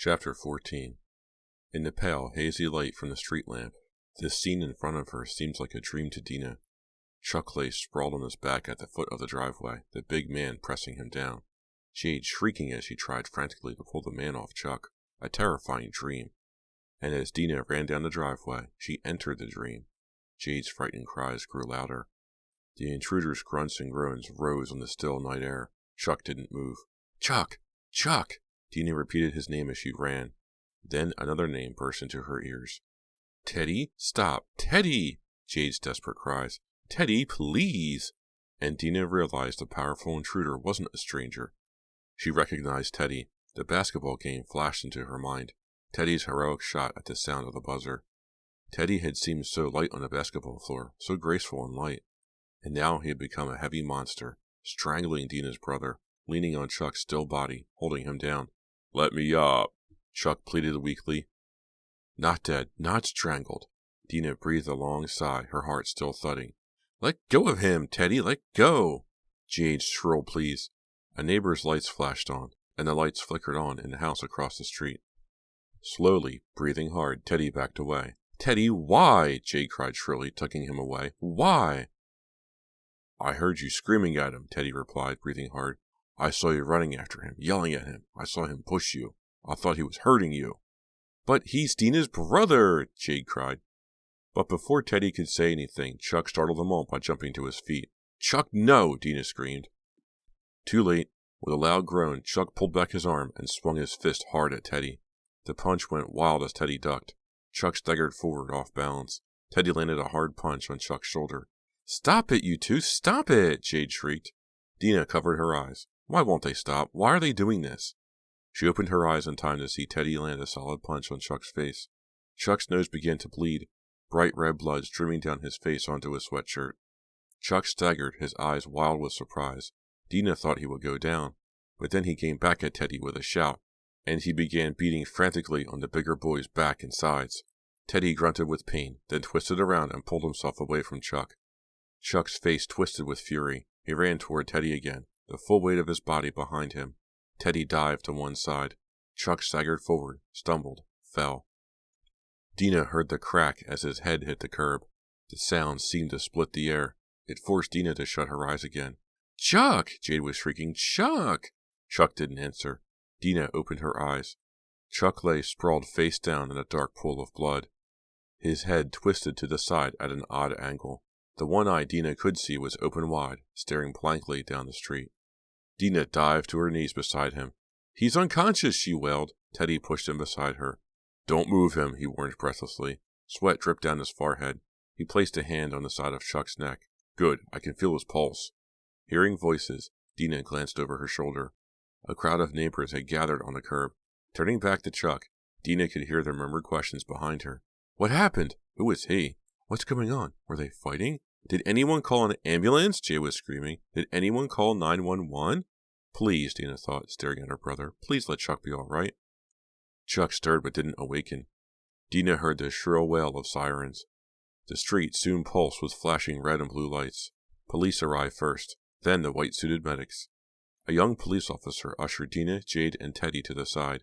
Chapter 14. In the pale, hazy light from the street lamp, the scene in front of her seems like a dream to Dina. Chuck lay sprawled on his back at the foot of the driveway, the big man pressing him down. Jade shrieking as she tried frantically to pull the man off Chuck. A terrifying dream. And as Dina ran down the driveway, she entered the dream. Jade's frightened cries grew louder. The intruder's grunts and groans rose on the still night air. Chuck didn't move. Chuck! Chuck! Dina repeated his name as she ran. Then another name burst into her ears. Teddy, stop! Teddy! Jade's desperate cries. Teddy, please! And Dina realized the powerful intruder wasn't a stranger. She recognized Teddy. The basketball game flashed into her mind. Teddy's heroic shot at the sound of the buzzer. Teddy had seemed so light on the basketball floor, so graceful and light. And now he had become a heavy monster, strangling Dina's brother, leaning on Chuck's still body, holding him down. Let me up, Chuck pleaded weakly. Not dead, not strangled. Dina breathed a long sigh, her heart still thudding. Let go of him, Teddy, let go! Jade's shrill pleas. A neighbor's lights flashed on, and the lights flickered on in the house across the street. Slowly, breathing hard, Teddy backed away. Teddy, why? Jade cried shrilly, tugging him away. Why? I heard you screaming at him, Teddy replied, breathing hard. I saw you running after him, yelling at him. I saw him push you. I thought he was hurting you. But he's Dina's brother, Jade cried. But before Teddy could say anything, Chuck startled them all by jumping to his feet. Chuck, no! Dina screamed. Too late. With a loud groan, Chuck pulled back his arm and swung his fist hard at Teddy. The punch went wild as Teddy ducked. Chuck staggered forward off balance. Teddy landed a hard punch on Chuck's shoulder. Stop it, you two! Stop it! Jade shrieked. Dina covered her eyes. Why won't they stop? Why are they doing this? She opened her eyes in time to see Teddy land a solid punch on Chuck's face. Chuck's nose began to bleed, bright red blood streaming down his face onto his sweatshirt. Chuck staggered, his eyes wild with surprise. Dina thought he would go down, but then he came back at Teddy with a shout, and he began beating frantically on the bigger boy's back and sides. Teddy grunted with pain, then twisted around and pulled himself away from Chuck. Chuck's face twisted with fury. He ran toward Teddy again, the full weight of his body behind him. Teddy dived to one side. Chuck staggered forward, stumbled, fell. Dina heard the crack as his head hit the curb. The sound seemed to split the air. It forced Dina to shut her eyes again. Chuck! Jade was shrieking. Chuck! Chuck didn't answer. Dina opened her eyes. Chuck lay sprawled face down in a dark pool of blood. His head twisted to the side at an odd angle. The one eye Dina could see was open wide, staring blankly down the street. Dina dived to her knees beside him. He's unconscious, she wailed. Teddy pushed him beside her. Don't move him, he warned breathlessly. Sweat dripped down his forehead. He placed a hand on the side of Chuck's neck. Good, I can feel his pulse. Hearing voices, Dina glanced over her shoulder. A crowd of neighbors had gathered on the curb. Turning back to Chuck, Dina could hear their murmured questions behind her. What happened? Who was he? What's going on? Were they fighting? Did anyone call an ambulance? Jay was screaming. Did anyone call 911? Please, Dina thought, staring at her brother. Please let Chuck be all right. Chuck stirred but didn't awaken. Dina heard the shrill wail of sirens. The street soon pulsed with flashing red and blue lights. Police arrived first, then the white-suited medics. A young police officer ushered Dina, Jade, and Teddy to the side.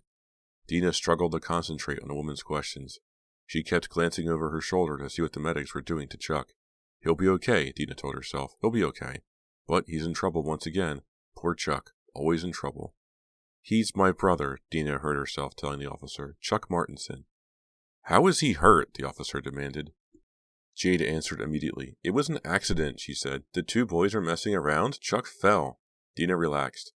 Dina struggled to concentrate on the woman's questions. She kept glancing over her shoulder to see what the medics were doing to Chuck. He'll be okay, Dina told herself. He'll be okay. But he's in trouble once again. Poor Chuck, always in trouble. He's my brother, Dina heard herself telling the officer. Chuck Martinson. How is he hurt? The officer demanded. Jade answered immediately. It was an accident, she said. The two boys were messing around. Chuck fell. Dina relaxed.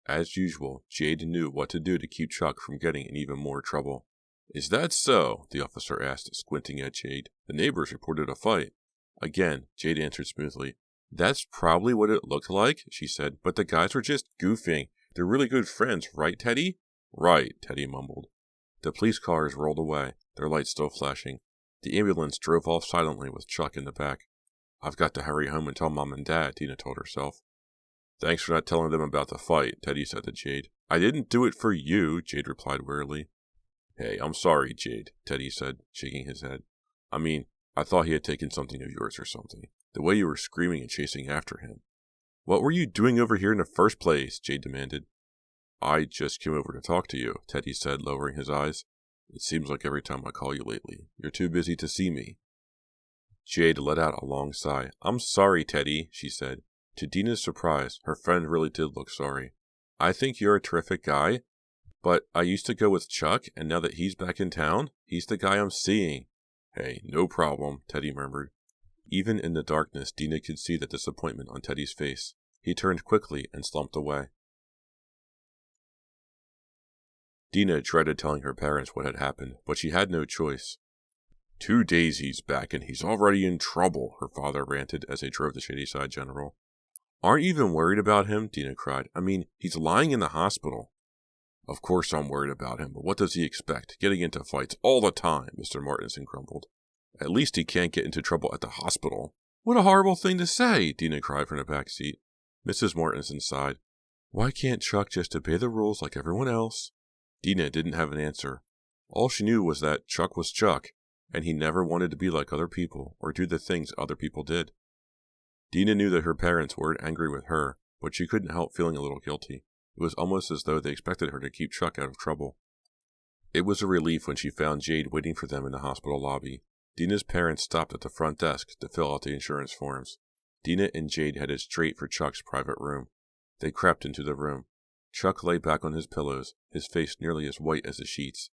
As usual, Jade knew what to do to keep Chuck from getting in even more trouble. Is that so? The officer asked, squinting at Jade. The neighbors reported a fight. Again, Jade answered smoothly. That's probably what it looked like, she said, but the guys were just goofing. They're really good friends, right, Teddy? Right, Teddy mumbled. The police cars rolled away, their lights still flashing. The ambulance drove off silently with Chuck in the back. I've got to hurry home and tell Mom and Dad, Dina told herself. Thanks for not telling them about the fight, Teddy said to Jade. I didn't do it for you, Jade replied wearily. Hey, I'm sorry, Jade, Teddy said, shaking his head. I thought he had taken something of yours or something. The way you were screaming and chasing after him. What were you doing over here in the first place? Jade demanded. I just came over to talk to you, Teddy said, lowering his eyes. It seems like every time I call you lately, you're too busy to see me. Jade let out a long sigh. I'm sorry, Teddy, she said. To Dina's surprise, her friend really did look sorry. I think you're a terrific guy, but I used to go with Chuck, and now that he's back in town, he's the guy I'm seeing. Hey, no problem, Teddy murmured. Even in the darkness, Dina could see the disappointment on Teddy's face. He turned quickly and slumped away. Dina dreaded telling her parents what had happened, but she had no choice. 2 days he's back and he's already in trouble, her father ranted as they drove to Shadyside General. Aren't you even worried about him? Dina cried. I mean, he's lying in the hospital. Of course I'm worried about him, but what does he expect? Getting into fights all the time, Mr. Martinson grumbled. At least he can't get into trouble at the hospital. What a horrible thing to say, Dina cried from the back seat. Mrs. Martinson sighed. Why can't Chuck just obey the rules like everyone else? Dina didn't have an answer. All she knew was that Chuck was Chuck, and he never wanted to be like other people or do the things other people did. Dina knew that her parents weren't angry with her, but she couldn't help feeling a little guilty. It was almost as though they expected her to keep Chuck out of trouble. It was a relief when she found Jade waiting for them in the hospital lobby. Dina's parents stopped at the front desk to fill out the insurance forms. Dina and Jade headed straight for Chuck's private room. They crept into the room. Chuck lay back on his pillows, his face nearly as white as the sheets.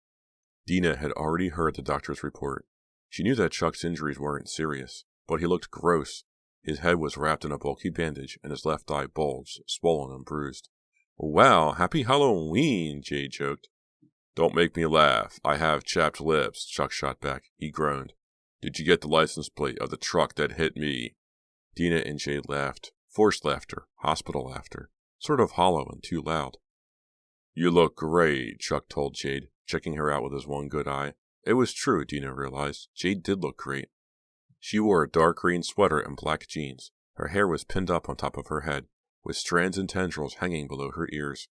Dina had already heard the doctor's report. She knew that Chuck's injuries weren't serious, but he looked gross. His head was wrapped in a bulky bandage, and his left eye bulged, swollen and bruised. Wow, happy Halloween, Jade joked. Don't make me laugh. I have chapped lips, Chuck shot back. He groaned. Did you get the license plate of the truck that hit me? Dina and Jade laughed. Forced laughter, hospital laughter. Sort of hollow and too loud. You look great, Chuck told Jade, checking her out with his one good eye. It was true, Dina realized. Jade did look great. She wore a dark green sweater and black jeans. Her hair was pinned up on top of her head, with strands and tendrils hanging below her ears.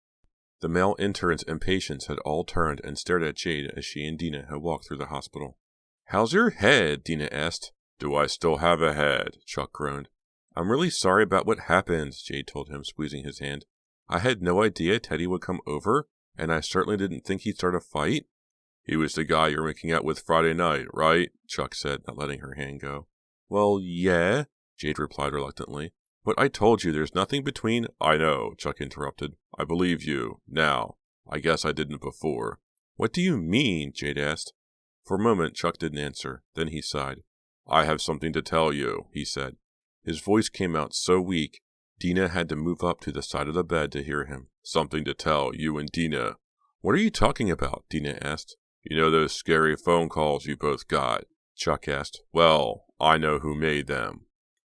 The male interns and patients had all turned and stared at Jade as she and Dina had walked through the hospital. How's your head? Dina asked. Do I still have a head? Chuck groaned. I'm really sorry about what happened, Jade told him, squeezing his hand. I had no idea Teddy would come over, and I certainly didn't think he'd start a fight. He was the guy you're making out with Friday night, right? Chuck said, not letting her hand go. Well, yeah, Jade replied reluctantly. But I told you there's nothing between— I know, Chuck interrupted. I believe you. Now. I guess I didn't before. What do you mean? Jade asked. For a moment, Chuck didn't answer. Then he sighed. I have something to tell you, he said. His voice came out so weak, Dina had to move up to the side of the bed to hear him. Something to tell you and Dina. What are you talking about? Dina asked. You know those scary phone calls you both got? Chuck asked. Well, I know who made them.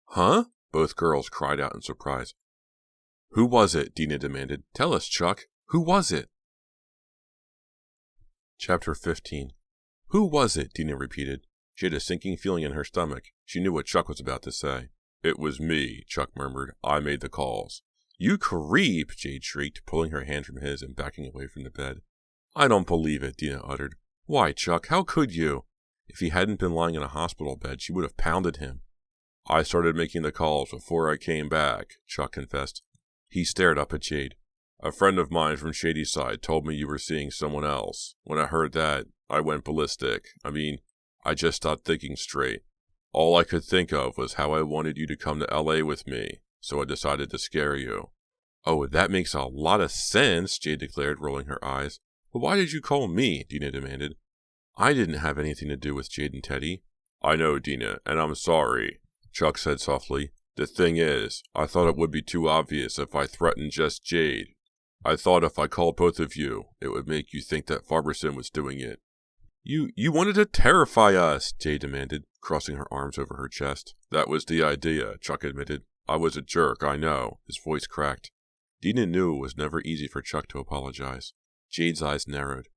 Huh? Both girls cried out in surprise. Who was it? Dina demanded. Tell us, Chuck. Who was it? Chapter 15. Who was it? Dina repeated. She had a sinking feeling in her stomach. She knew what Chuck was about to say. It was me, Chuck murmured. I made the calls. You creep, Jade shrieked, pulling her hand from his and backing away from the bed. I don't believe it, Dina uttered. Why, Chuck, how could you? If he hadn't been lying in a hospital bed, she would have pounded him. I started making the calls before I came back, Chuck confessed. He stared up at Jade. A friend of mine from Shadyside told me you were seeing someone else. When I heard that, I went ballistic. I just stopped thinking straight. All I could think of was how I wanted you to come to L.A. with me, so I decided to scare you. Oh, that makes a lot of sense, Jade declared, rolling her eyes. But why did you call me? Dina demanded. I didn't have anything to do with Jade and Teddy. I know, Dina, and I'm sorry, Chuck said softly. The thing is, I thought it would be too obvious if I threatened just Jade. I thought if I called both of you, it would make you think that Farberson was doing it. You wanted to terrify us, Jade demanded, crossing her arms over her chest. That was the idea, Chuck admitted. I was a jerk, I know. His voice cracked. Dina knew it was never easy for Chuck to apologize. Jade's eyes narrowed.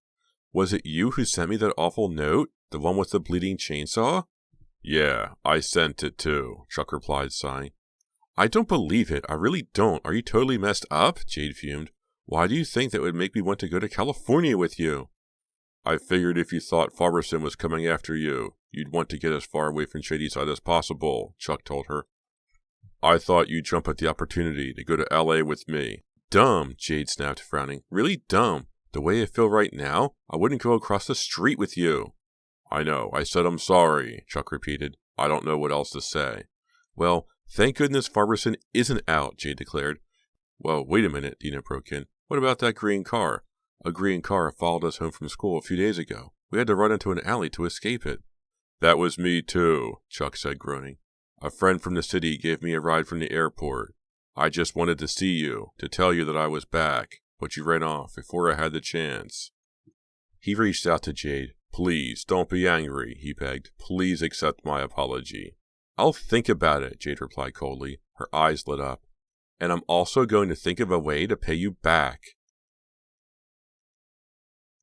Was it you who sent me that awful note? The one with the bleeding chainsaw? Yeah, I sent it too, Chuck replied, sighing. I don't believe it. I really don't. Are you totally messed up? Jade fumed. Why do you think that would make me want to go to California with you? I figured if you thought Farberson was coming after you, you'd want to get as far away from Shadyside as possible, Chuck told her. I thought you'd jump at the opportunity to go to L.A. with me, dumb, Jade snapped, frowning. Really dumb. The way I feel right now, I wouldn't go across the street with you. I know, I said I'm sorry, Chuck repeated. I don't know what else to say. Well, thank goodness Farberson isn't out, Jade declared. Well, wait a minute, Dina broke in. What about that green car? A green car followed us home from school a few days ago. We had to run into an alley to escape it. That was me too, Chuck said, groaning. A friend from the city gave me a ride from the airport. I just wanted to see you, to tell you that I was back, but you ran off before I had the chance. He reached out to Jade. Please, don't be angry, he begged. Please accept my apology. I'll think about it, Jade replied coldly. Her eyes lit up. And I'm also going to think of a way to pay you back.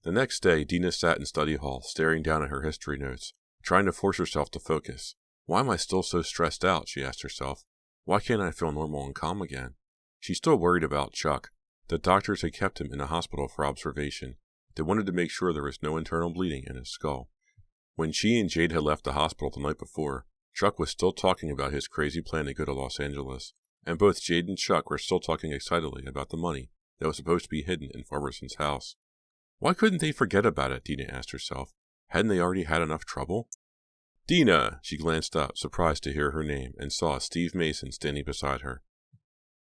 The next day, Dina sat in study hall, staring down at her history notes, trying to force herself to focus. Why am I still so stressed out, she asked herself. Why can't I feel normal and calm again? She's still worried about Chuck. The doctors had kept him in the hospital for observation. They wanted to make sure there was no internal bleeding in his skull. When she and Jade had left the hospital the night before, Chuck was still talking about his crazy plan to go to Los Angeles, and both Jade and Chuck were still talking excitedly about the money that was supposed to be hidden in Farberson's house. Why couldn't they forget about it, Dina asked herself. Hadn't they already had enough trouble? Dina! She glanced up, surprised to hear her name, and saw Steve Mason standing beside her.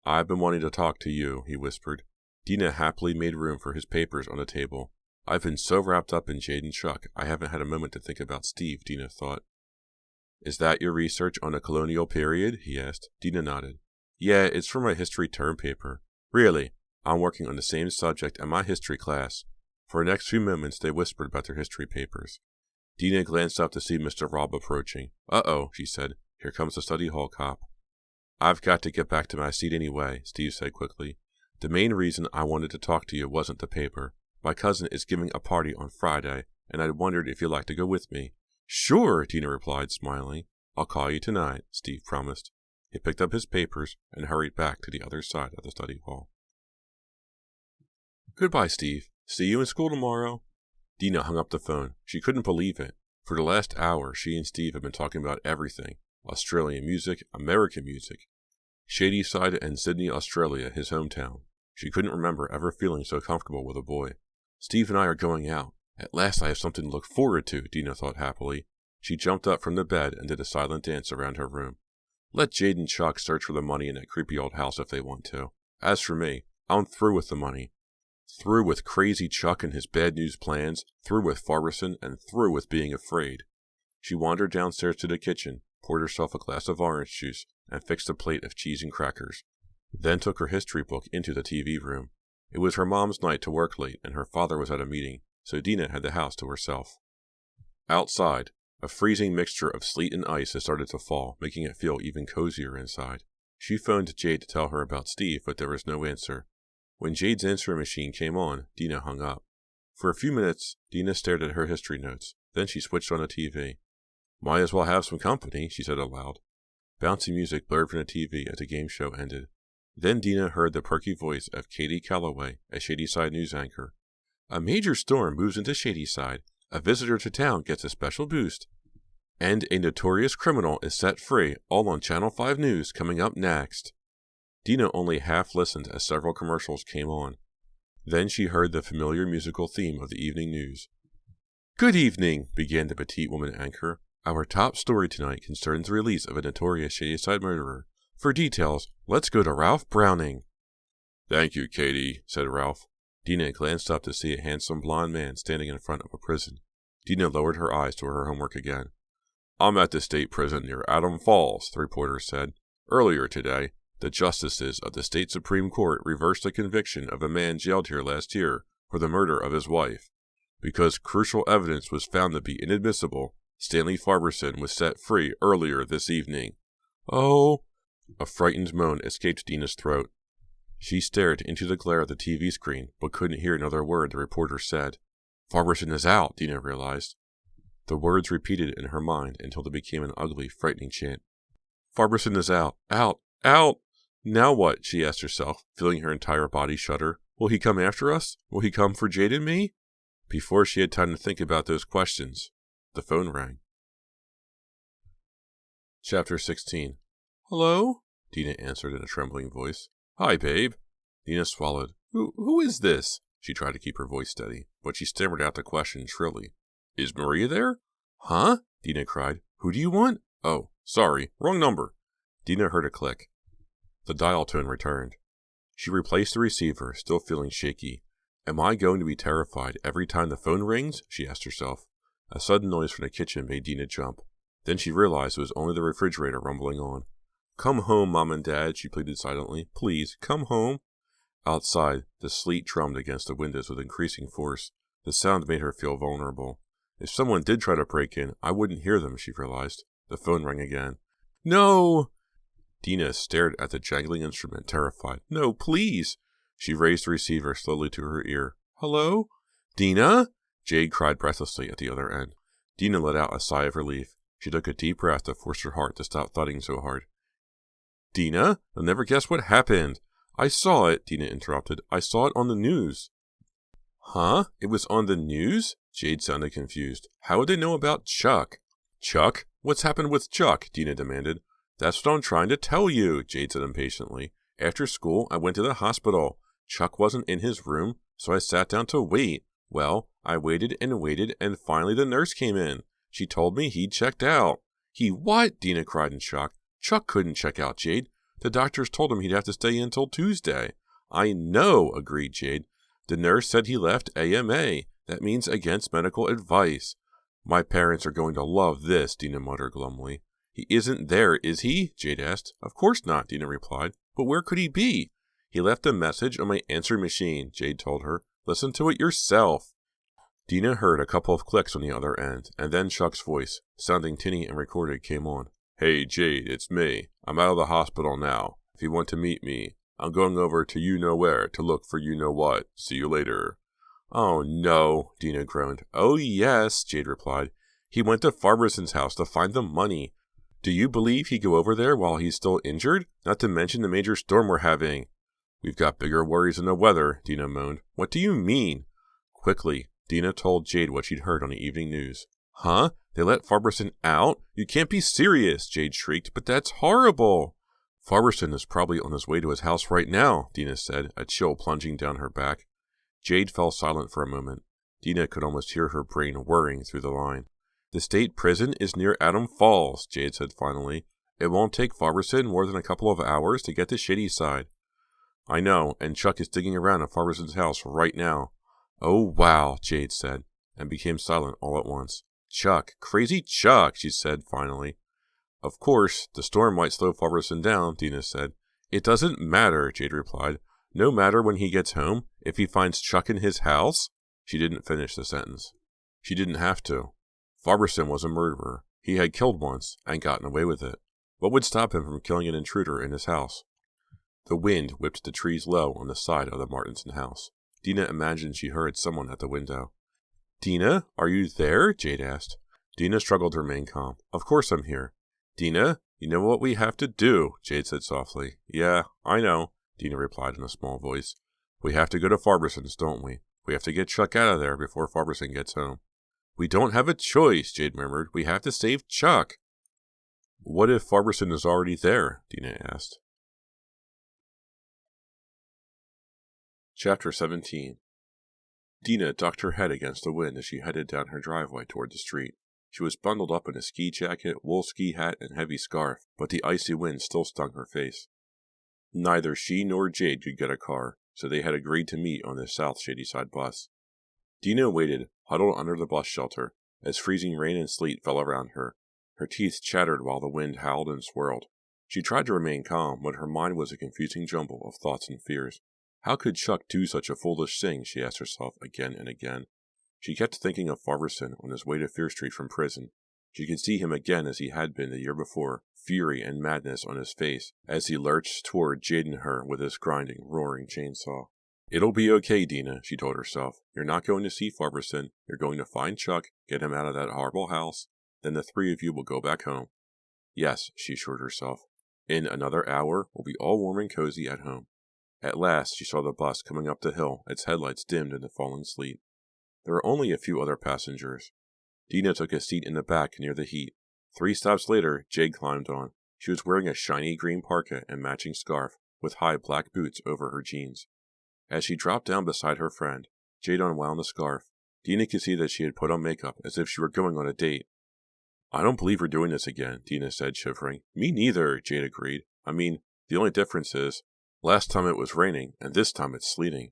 I've been wanting to talk to you, he whispered. Dina happily made room for his papers on the table. I've been so wrapped up in Jade and Chuck, I haven't had a moment to think about Steve, Dina thought. Is that your research on the colonial period? He asked. Dina nodded. Yeah, it's for my history term paper. Really, I'm working on the same subject in my history class. For the next few moments, they whispered about their history papers. Dina glanced up to see Mr. Robb approaching. Uh-oh, she said. Here comes the study hall cop. I've got to get back to my seat anyway, Steve said quickly. The main reason I wanted to talk to you wasn't the paper. My cousin is giving a party on Friday, and I wondered if you'd like to go with me. Sure, Dina replied, smiling. I'll call you tonight, Steve promised. He picked up his papers and hurried back to the other side of the study hall. Goodbye, Steve. See you in school tomorrow. Dina hung up the phone. She couldn't believe it. For the last hour, she and Steve had been talking about everything. Australian music, American music. Shadyside and Sydney, Australia, his hometown. She couldn't remember ever feeling so comfortable with a boy. Steve and I are going out. At last I have something to look forward to, Dina thought happily. She jumped up from the bed and did a silent dance around her room. Let Jade and Chuck search for the money in that creepy old house if they want to. As for me, I'm through with the money. Through with crazy Chuck and his bad news plans, through with Farberson, and through with being afraid. She wandered downstairs to the kitchen, poured herself a glass of orange juice, and fixed a plate of cheese and crackers. Then took her history book into the TV room. It was her mom's night to work late, and her father was at a meeting, so Dina had the house to herself. Outside, a freezing mixture of sleet and ice had started to fall, making it feel even cozier inside. She phoned Jade to tell her about Steve, but there was no answer. When Jade's answering machine came on, Dina hung up. For a few minutes, Dina stared at her history notes. Then she switched on the TV. Might as well have some company, she said aloud. Bouncy music blared from the TV as the game show ended. Then Dina heard the perky voice of Katie Calloway, a Shadyside news anchor. A major storm moves into Shadyside. A visitor to town gets a special boost. And a notorious criminal is set free, all on Channel 5 News coming up next. Dina only half listened as several commercials came on. Then she heard the familiar musical theme of the evening news. Good evening, began the petite woman anchor. Our top story tonight concerns the release of a notorious Shadyside murderer. For details, let's go to Ralph Browning. Thank you, Katie, said Ralph. Dina glanced up to see a handsome blond man standing in front of a prison. Dina lowered her eyes to her homework again. I'm at the state prison near Adam Falls, the reporter said. Earlier today, the justices of the state Supreme Court reversed the conviction of a man jailed here last year for the murder of his wife. Because crucial evidence was found to be inadmissible, Stanley Farberson was set free earlier this evening. Oh! A frightened moan escaped Dina's throat. She stared into the glare of the TV screen, but couldn't hear another word the reporter said. Farberson is out, Dina realized. The words repeated in her mind until they became an ugly, frightening chant. Farberson is out, out, out! Now what? She asked herself, feeling her entire body shudder. Will he come after us? Will he come for Jade and me? Before she had time to think about those questions, the phone rang. Chapter 16. Hello? Dina answered in a trembling voice. Hi, babe. Dina swallowed. Who is this? She tried to keep her voice steady, but she stammered out the question shrilly. Is Maria there? Huh? Dina cried. Who do you want? Oh, sorry, wrong number. Dina heard a click. The dial tone returned. She replaced the receiver, still feeling shaky. Am I going to be terrified every time the phone rings? She asked herself. A sudden noise from the kitchen made Dina jump. Then she realized it was only the refrigerator rumbling on. Come home, Mom and Dad, she pleaded silently. Please, come home. Outside, the sleet drummed against the windows with increasing force. The sound made her feel vulnerable. If someone did try to break in, I wouldn't hear them, she realized. The phone rang again. No! Dina stared at the jangling instrument, terrified. No, please! She raised the receiver slowly to her ear. Hello? Dina? Jade cried breathlessly at the other end. Dina let out a sigh of relief. She took a deep breath to force her heart to stop thudding so hard. Dina? You'll never guess what happened. I saw it, Dina interrupted. I saw it on the news. Huh? It was on the news? Jade sounded confused. How would they know about Chuck? Chuck? What's happened with Chuck? Dina demanded. That's what I'm trying to tell you, Jade said impatiently. After school, I went to the hospital. Chuck wasn't in his room, so I sat down to wait. Well, I waited, and finally the nurse came in. She told me he'd checked out. He what? Dina cried in shock. Chuck couldn't check out, Jade. The doctors told him he'd have to stay in until Tuesday. I know, agreed Jade. The nurse said he left AMA. That means against medical advice. My parents are going to love this, Dina muttered glumly. He isn't there, is he? Jade asked. Of course not, Dina replied. But where could he be? He left a message on my answering machine, Jade told her. Listen to it yourself. Dina heard a couple of clicks on the other end, and then Chuck's voice, sounding tinny and recorded, came on. Hey, Jade, it's me. I'm out of the hospital now. If you want to meet me, I'm going over to you-know-where to look for you-know-what. See you later. Oh, no, Dina groaned. Oh, yes, Jade replied. He went to Farberson's house to find the money. Do you believe he'd go over there while he's still injured? Not to mention the major storm we're having. We've got bigger worries than the weather, Dina moaned. What do you mean? Quickly, Dina told Jade what she'd heard on the evening news. Huh? They let Farberson out? You can't be serious, Jade shrieked, but that's horrible. Farberson is probably on his way to his house right now, Dina said, a chill plunging down her back. Jade fell silent for a moment. Dina could almost hear her brain whirring through the line. The state prison is near Adam Falls, Jade said finally. It won't take Farberson more than a couple of hours to get to Shady Side. I know, and Chuck is digging around at Farberson's house right now. Oh, wow, Jade said, and became silent all at once. Chuck, crazy Chuck, she said finally. Of course, the storm might slow Farberson down, Dina said. It doesn't matter, Jade replied. No matter when he gets home, if he finds Chuck in his house. She didn't finish the sentence. She didn't have to. Farberson was a murderer. He had killed once and gotten away with it. What would stop him from killing an intruder in his house? The wind whipped the trees low on the side of the Martinson house. Dina imagined she heard someone at the window. Dina, are you there? Jade asked. Dina struggled to remain calm. Of course I'm here. Dina, you know what we have to do, Jade said softly. Yeah, I know, Dina replied in a small voice. We have to go to Farberson's, don't we? We have to get Chuck out of there before Farberson gets home. We don't have a choice, Jade murmured. We have to save Chuck. What if Farberson is already there? Dina asked. Chapter 17. Dina ducked her head against the wind as she headed down her driveway toward the street. She was bundled up in a ski jacket, wool ski hat, and heavy scarf, but the icy wind still stung her face. Neither she nor Jade could get a car, so they had agreed to meet on the South Shadyside bus. Dina waited, huddled under the bus shelter, as freezing rain and sleet fell around her. Her teeth chattered while the wind howled and swirled. She tried to remain calm, but her mind was a confusing jumble of thoughts and fears. How could Chuck do such a foolish thing, she asked herself again and again. She kept thinking of Farberson on his way to Fear Street from prison. She could see him again as he had been the year before, fury and madness on his face, as he lurched toward Jade and her with his grinding, roaring chainsaw. It'll be okay, Dina, she told herself. You're not going to see Farberson. You're going to find Chuck, get him out of that horrible house, then the three of you will go back home. Yes, she assured herself. In another hour, we'll be all warm and cozy at home. At last, she saw the bus coming up the hill, its headlights dimmed in the falling sleet. There were only a few other passengers. Dina took a seat in the back near the heat. 3 stops later, Jade climbed on. She was wearing a shiny green parka and matching scarf, with high black boots over her jeans. As she dropped down beside her friend, Jade unwound the scarf. Dina could see that she had put on makeup as if she were going on a date. I don't believe we're doing this again, Dina said, shivering. Me neither, Jade agreed. I mean, the only difference is, last time it was raining, and this time it's sleeting.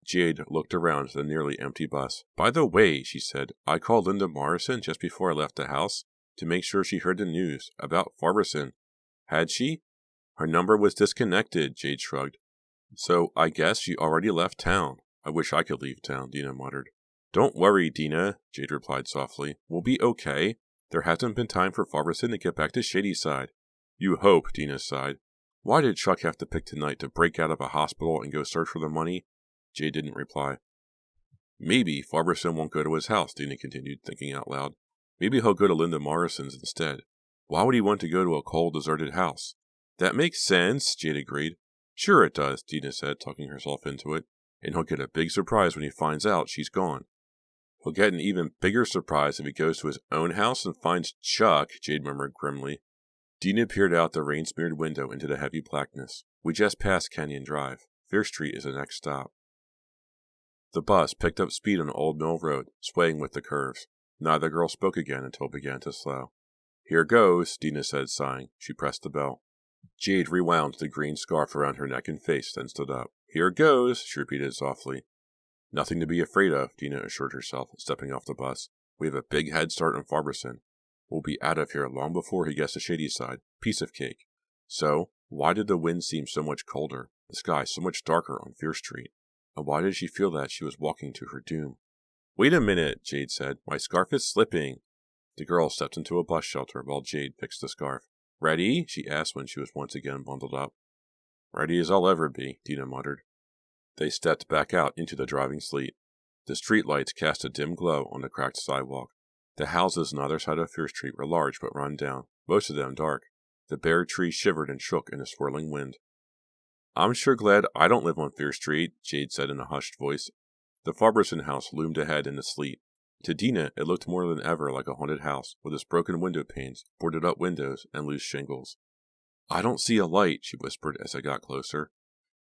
Jade looked around at the nearly empty bus. By the way, she said, I called Linda Morrison just before I left the house to make sure she heard the news about Farberson. Had she? Her number was disconnected, Jade shrugged. So I guess she already left town. I wish I could leave town, Dina muttered. Don't worry, Dina, Jade replied softly. We'll be okay. There hasn't been time for Farberson to get back to Shadyside. You hope, Dina sighed. Why did Chuck have to pick tonight to break out of a hospital and go search for the money? Jade didn't reply. Maybe Farberson won't go to his house, Dina continued, thinking out loud. Maybe he'll go to Linda Morrison's instead. Why would he want to go to a cold, deserted house? That makes sense, Jade agreed. Sure it does, Dina said, talking herself into it. And he'll get a big surprise when he finds out she's gone. He'll get an even bigger surprise if he goes to his own house and finds Chuck, Jade murmured grimly. Dina peered out the rain-smeared window into the heavy blackness. We just passed Canyon Drive. Fear Street is the next stop. The bus picked up speed on Old Mill Road, swaying with the curves. Neither girl spoke again until it began to slow. Here goes, Dina said, sighing. She pressed the bell. Jade rewound the green scarf around her neck and face, then stood up. Here goes, she repeated softly. Nothing to be afraid of, Dina assured herself, stepping off the bus. We have a big head start on Farberson. We'll be out of here long before he gets to Shadyside. Piece of cake. So, why did the wind seem so much colder, the sky so much darker on Fear Street? And why did she feel that she was walking to her doom? Wait a minute, Jade said. My scarf is slipping. The girl stepped into a bus shelter while Jade fixed the scarf. Ready? She asked when she was once again bundled up. Ready as I'll ever be, Dina muttered. They stepped back out into the driving sleet. The streetlights cast a dim glow on the cracked sidewalk. The houses on either side of Fear Street were large but run down, most of them dark. The bare trees shivered and shook in the swirling wind. I'm sure glad I don't live on Fear Street, Jade said in a hushed voice. The Farberson house loomed ahead in the sleet. To Dina, it looked more than ever like a haunted house, with its broken window panes, boarded-up windows, and loose shingles. I don't see a light, she whispered as they got closer.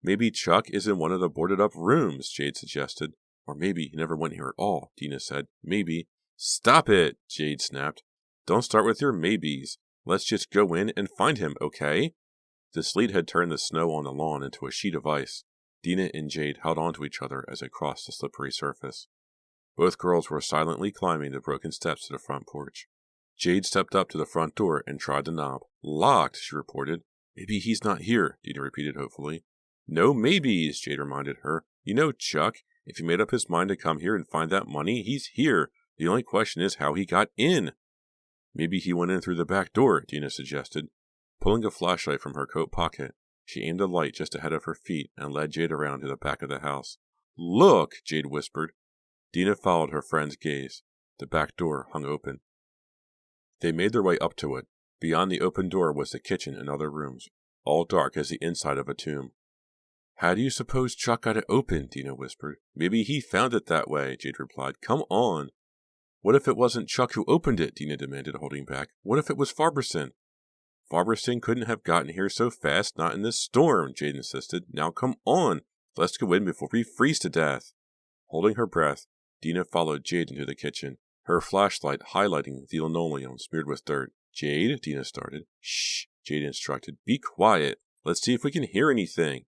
Maybe Chuck is in one of the boarded-up rooms, Jade suggested. Or maybe he never went here at all, Dina said. Maybe. Stop it, Jade snapped. Don't start with your maybes. Let's just go in and find him, okay? The sleet had turned the snow on the lawn into a sheet of ice. Dina and Jade held on to each other as they crossed the slippery surface. Both girls were silently climbing the broken steps to the front porch. Jade stepped up to the front door and tried the knob. Locked, she reported. Maybe he's not here, Dina repeated hopefully. No maybes, Jade reminded her. You know, Chuck, if he made up his mind to come here and find that money, he's here. The only question is how he got in. Maybe he went in through the back door, Dina suggested. Pulling a flashlight from her coat pocket, she aimed a light just ahead of her feet and led Jade around to the back of the house. Look, Jade whispered. Dina followed her friend's gaze. The back door hung open. They made their way up to it. Beyond the open door was the kitchen and other rooms, all dark as the inside of a tomb. How do you suppose Chuck got it open? Dina whispered. Maybe he found it that way, Jade replied. Come on. What if it wasn't Chuck who opened it? Dina demanded, holding back. What if it was Farberson? Farberson couldn't have gotten here so fast, not in this storm, Jade insisted. Now come on. Let's go in before we freeze to death. Holding her breath, Dina followed Jade into the kitchen, her flashlight highlighting the linoleum smeared with dirt. Jade, Dina started. Shh, Jade instructed. Be quiet. Let's see if we can hear anything.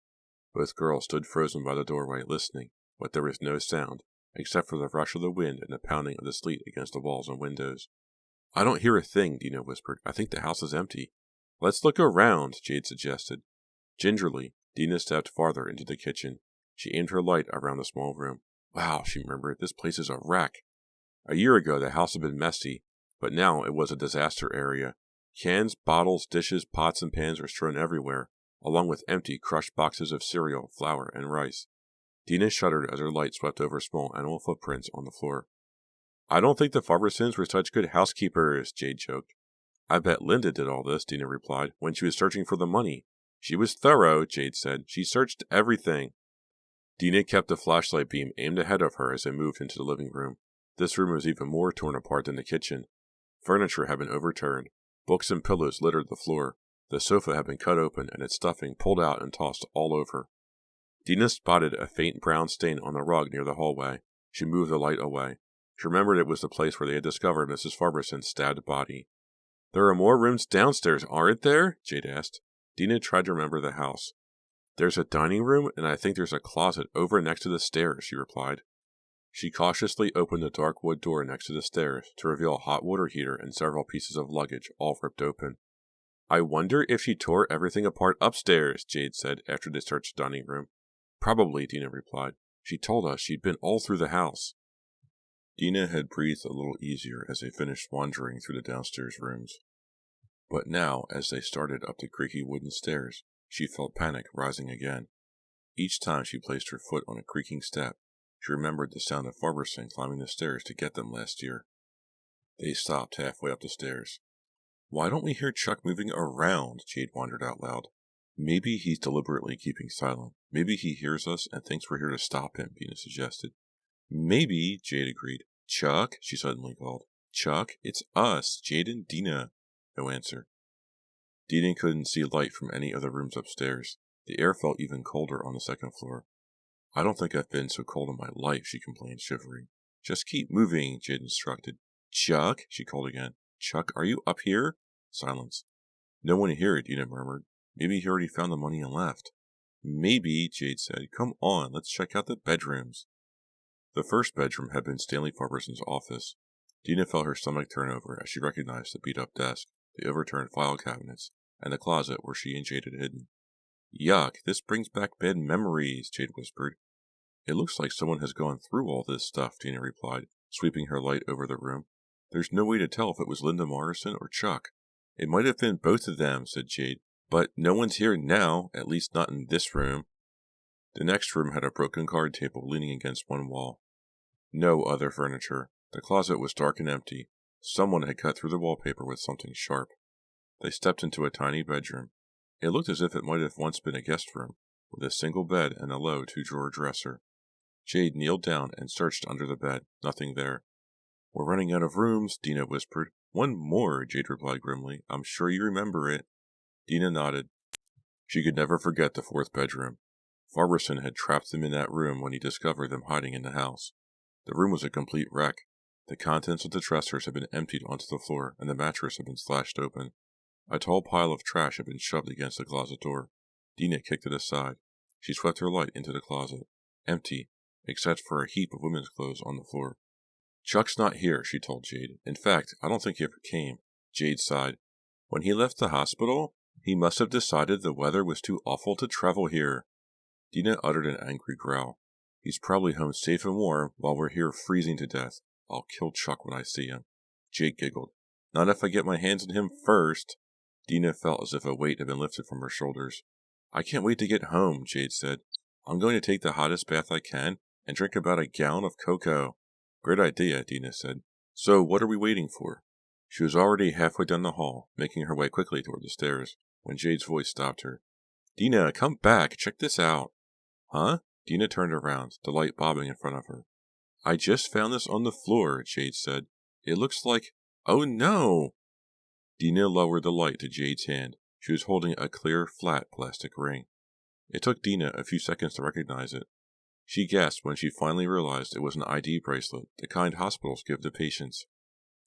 Both girls stood frozen by the doorway, listening, but there was no sound, except for the rush of the wind and the pounding of the sleet against the walls and windows. I don't hear a thing, Dina whispered. I think the house is empty. Let's look around, Jade suggested. Gingerly, Dina stepped farther into the kitchen. She aimed her light around the small room. Wow, she remembered, this place is a wreck. A year ago the house had been messy, but now it was a disaster area. Cans, bottles, dishes, pots, and pans were strewn everywhere, along with empty, crushed boxes of cereal, flour, and rice. Dina shuddered as her light swept over small animal footprints on the floor. I don't think the Farbersons were such good housekeepers, Jade joked. I bet Linda did all this, Dina replied, when she was searching for the money. She was thorough, Jade said. She searched everything. Dina kept the flashlight beam aimed ahead of her as they moved into the living room. This room was even more torn apart than the kitchen. Furniture had been overturned. Books and pillows littered the floor. The sofa had been cut open and its stuffing pulled out and tossed all over. Dina spotted a faint brown stain on the rug near the hallway. She moved the light away. She remembered it was the place where they had discovered Mrs. Farberson's stabbed body. "There are more rooms downstairs, aren't there?" Jade asked. Dina tried to remember the house. "There's a dining room, and I think there's a closet over next to the stairs," she replied. She cautiously opened the dark wood door next to the stairs to reveal a hot water heater and several pieces of luggage, all ripped open. "I wonder if she tore everything apart upstairs," Jade said after they searched the dining room. "Probably," Dina replied. "She told us she'd been all through the house." Dina had breathed a little easier as they finished wandering through the downstairs rooms. But now, as they started up the creaky wooden stairs, she felt panic rising again. Each time she placed her foot on a creaking step, she remembered the sound of Farberson climbing the stairs to get them last year. They stopped halfway up the stairs. "Why don't we hear Chuck moving around?" Jade wondered out loud. "Maybe he's deliberately keeping silent. Maybe he hears us and thinks we're here to stop him," Dina suggested. "Maybe," Jade agreed. "Chuck," she suddenly called. "Chuck, it's us, Jade and Dina." No answer. Dina couldn't see light from any of the rooms upstairs. The air felt even colder on the second floor. "I don't think I've been so cold in my life," she complained, shivering. "Just keep moving," Jade instructed. "Chuck," she called again. "Chuck, are you up here?" Silence. "No one here," Dina murmured. "Maybe he already found the money and left." "Maybe," Jade said. "Come on, let's check out the bedrooms." The first bedroom had been Stanley Farberson's office. Dina felt her stomach turn over as she recognized the beat-up desk, the overturned file cabinets, and the closet where she and Jade had hidden. "Yuck, this brings back bad memories," Jade whispered. "It looks like someone has gone through all this stuff," Dina replied, sweeping her light over the room. "There's no way to tell if it was Linda Morrison or Chuck." "It might have been both of them," said Jade. "But no one's here now, at least not in this room." The next room had a broken card table leaning against one wall. No other furniture. The closet was dark and empty. Someone had cut through the wallpaper with something sharp. They stepped into a tiny bedroom. It looked as if it might have once been a guest room, with a single bed and a low two-drawer dresser. Jade kneeled down and searched under the bed. Nothing there. "We're running out of rooms," Dina whispered. "One more," Jade replied grimly. "I'm sure you remember it." Dina nodded. She could never forget the fourth bedroom. Farberson had trapped them in that room when he discovered them hiding in the house. The room was a complete wreck. The contents of the dressers had been emptied onto the floor, and the mattress had been slashed open. A tall pile of trash had been shoved against the closet door. Dina kicked it aside. She swept her light into the closet. Empty, except for a heap of women's clothes on the floor. "Chuck's not here," she told Jade. "In fact, I don't think he ever came." Jade sighed. "When he left the hospital, he must have decided the weather was too awful to travel here." Dina uttered an angry growl. "He's probably home safe and warm while we're here freezing to death. I'll kill Chuck when I see him." Jade giggled. "Not if I get my hands on him first." Dina felt as if a weight had been lifted from her shoulders. "I can't wait to get home," Jade said. "I'm going to take the hottest bath I can and drink about a gallon of cocoa." "Great idea," Dina said. "So what are we waiting for?" She was already halfway down the hall, making her way quickly toward the stairs, when Jade's voice stopped her. "Dina, come back! Check this out!" "Huh?" Dina turned around, the light bobbing in front of her. "I just found this on the floor," Jade said. "It looks like... Oh no!" Dina lowered the light to Jade's hand. She was holding a clear, flat plastic ring. It took Dina a few seconds to recognize it. She gasped when she finally realized it was an ID bracelet, the kind hospitals give to patients.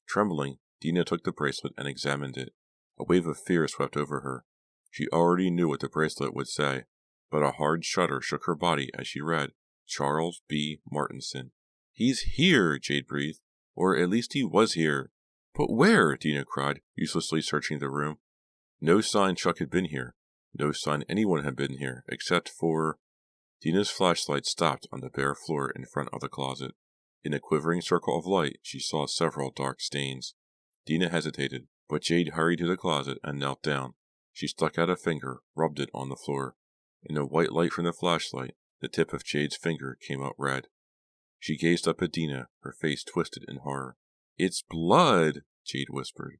Trembling, Dina took the bracelet and examined it. A wave of fear swept over her. She already knew what the bracelet would say, but a hard shudder shook her body as she read, "Charles B. Martinson." "He's here," Jade breathed. "Or at least he was here." "But where?" Dina cried, uselessly searching the room. No sign Chuck had been here. No sign anyone had been here, except for... Dina's flashlight stopped on the bare floor in front of the closet. In a quivering circle of light, she saw several dark stains. Dina hesitated, but Jade hurried to the closet and knelt down. She stuck out a finger, rubbed it on the floor. In the white light from the flashlight, the tip of Jade's finger came out red. She gazed up at Dina, her face twisted in horror. "It's blood!" Jade whispered.